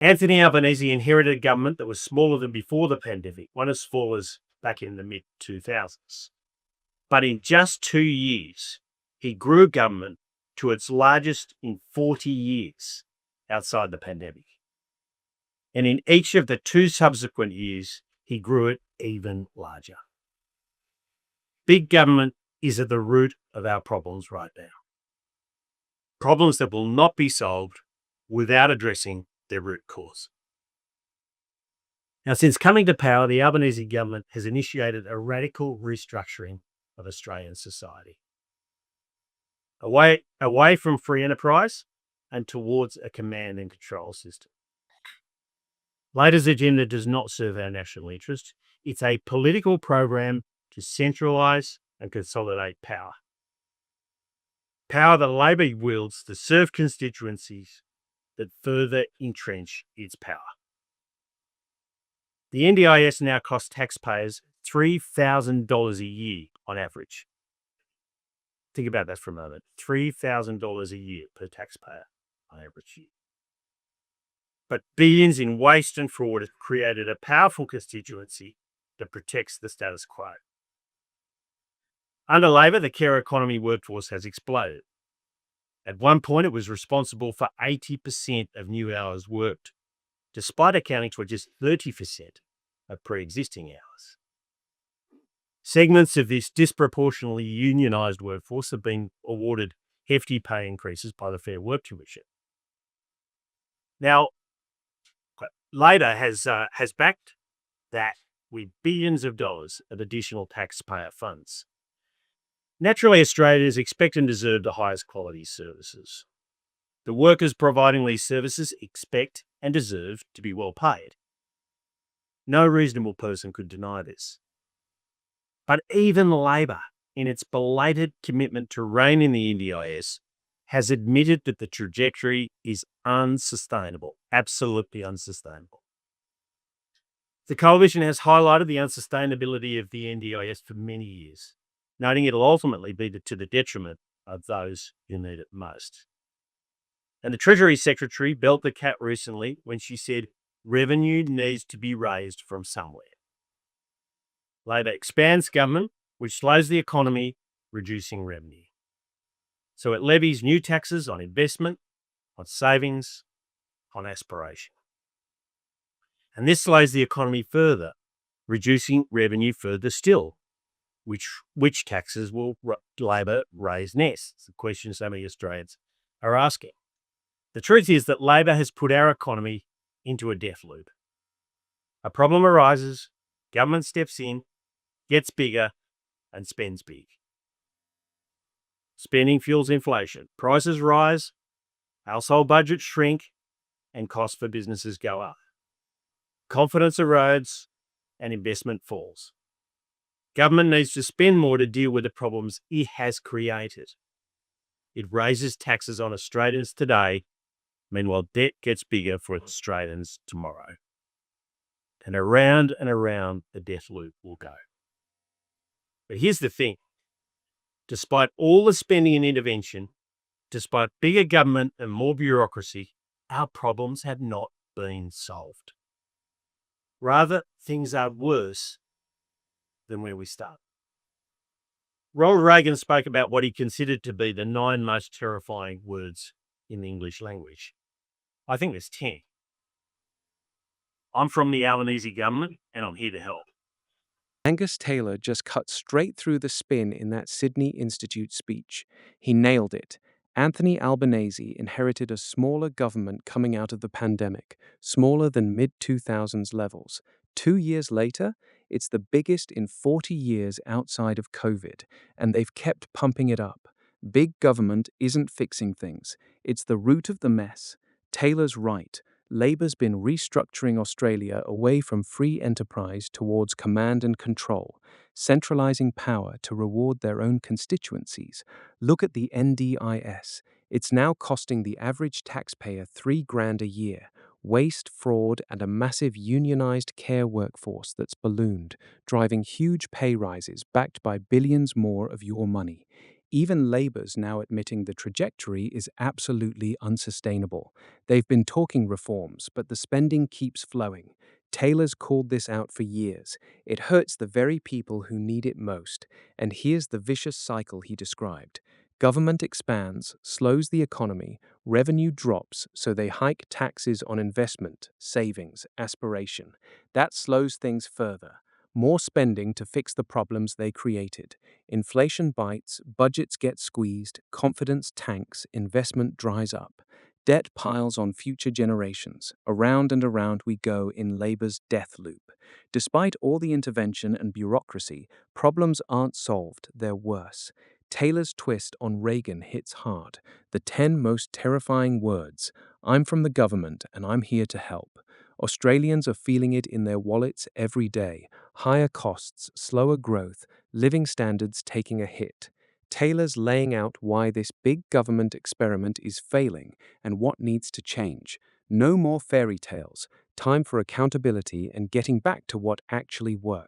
Anthony Albanese inherited a government that was smaller than before the pandemic, one as small as back in the mid-2000s. But in just 2 years, he grew government to its largest in 40 years outside the pandemic. And in each of the 2 subsequent years, he grew it even larger. Big government is at the root of our problems right now. Problems that will not be solved without addressing their root cause. Now, since coming to power, the Albanese government has initiated a radical restructuring of Australian society. Away from free enterprise and towards a command and control system. Labor's agenda does not serve our national interest. It's a political program to centralise and consolidate power. Power that Labor wields to serve constituencies that further entrench its power. The NDIS now costs taxpayers $3,000 a year on average. Think about that for a moment. $3,000 a year per taxpayer on average year. But billions in waste and fraud have created a powerful constituency that protects the status quo. Under Labor, the care economy workforce has exploded. At one point, it was responsible for 80% of new hours worked, despite accounting for just 30% of pre-existing hours. Segments of this disproportionately unionised workforce have been awarded hefty pay increases by the Fair Work Commission. Now, Labor has backed that with billions of dollars of additional taxpayer funds. Naturally, Australians expect and deserve the highest quality services. The workers providing these services expect and deserve to be well paid. No reasonable person could deny this. But even Labor, in its belated commitment to rein in the NDIS, has admitted that the trajectory is unsustainable, absolutely unsustainable. The Coalition has highlighted the unsustainability of the NDIS for many years, noting it'll ultimately be to the detriment of those who need it most. And the Treasury Secretary belt the cat recently when she said revenue needs to be raised from somewhere. Labor expands government, which slows the economy, reducing revenue. So it levies new taxes on investment, on savings, on aspiration. And this slows the economy further, reducing revenue further still. Which taxes will Labor raise next? It's the question so many Australians are asking. The truth is that Labor has put our economy into a death loop. A problem arises, government steps in, gets bigger, and spends big. Spending fuels inflation. Prices rise, household budgets shrink, and costs for businesses go up. Confidence erodes, and investment falls. Government needs to spend more to deal with the problems it has created. It raises taxes on Australians today. Meanwhile, debt gets bigger for Australians tomorrow. And around the death loop will go. But here's the thing. Despite all the spending and intervention, despite bigger government and more bureaucracy, our problems have not been solved. Rather, things are worse than where we start. Ronald Reagan spoke about what he considered to be the 9 most terrifying words in the English language. I think there's 10. I'm from the Albanese government and I'm here to help. Angus Taylor just cut straight through the spin in that Sydney Institute speech. He nailed it. Anthony Albanese inherited a smaller government coming out of the pandemic, smaller than mid-2000s levels. 2 years later, it's the biggest in 40 years outside of COVID, and they've kept pumping it up. Big government isn't fixing things. It's the root of the mess. Taylor's right. Labor's been restructuring Australia away from free enterprise towards command and control, centralising power to reward their own constituencies. Look at the NDIS. It's now costing the average taxpayer $3,000 a year. Waste, fraud, and a massive unionised care workforce that's ballooned, driving huge pay rises backed by billions more of your money. Even Labour's now admitting the trajectory is absolutely unsustainable. They've been talking reforms, but the spending keeps flowing. Taylor's called this out for years. It hurts the very people who need it most. And here's the vicious cycle he described. Government expands, slows the economy, revenue drops, so they hike taxes on investment, savings, aspiration. That slows things further. More spending to fix the problems they created. Inflation bites, budgets get squeezed, confidence tanks, investment dries up. Debt piles on future generations. Around and around we go in Labour's death loop. Despite all the intervention and bureaucracy, problems aren't solved, they're worse. Taylor's twist on Reagan hits hard. The 10 most terrifying words. I'm from the government and I'm here to help. Australians are feeling it in their wallets every day. Higher costs, slower growth, living standards taking a hit. Taylor's laying out why this big government experiment is failing and what needs to change. No more fairy tales. Time for accountability and getting back to what actually works.